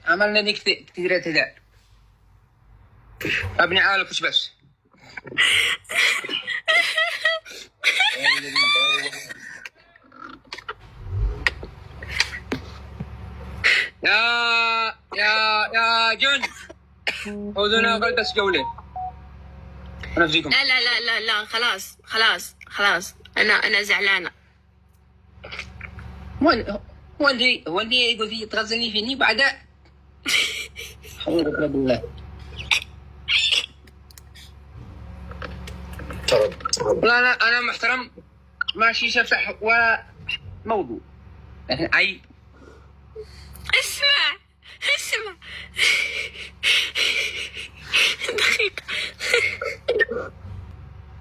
عملنا ديك كثيرات هذا ابني عالك وش بس يا جون خذونا قلت جولة انا فيكم. لا لا لا لا لا خلاص انا زعلانه. والدي يقول لي تغزلني فيني بعدها. حول ولا بالله. لا انا محترم ماشي شفح ولا موضوع لكن عيب. اسمع دقيقه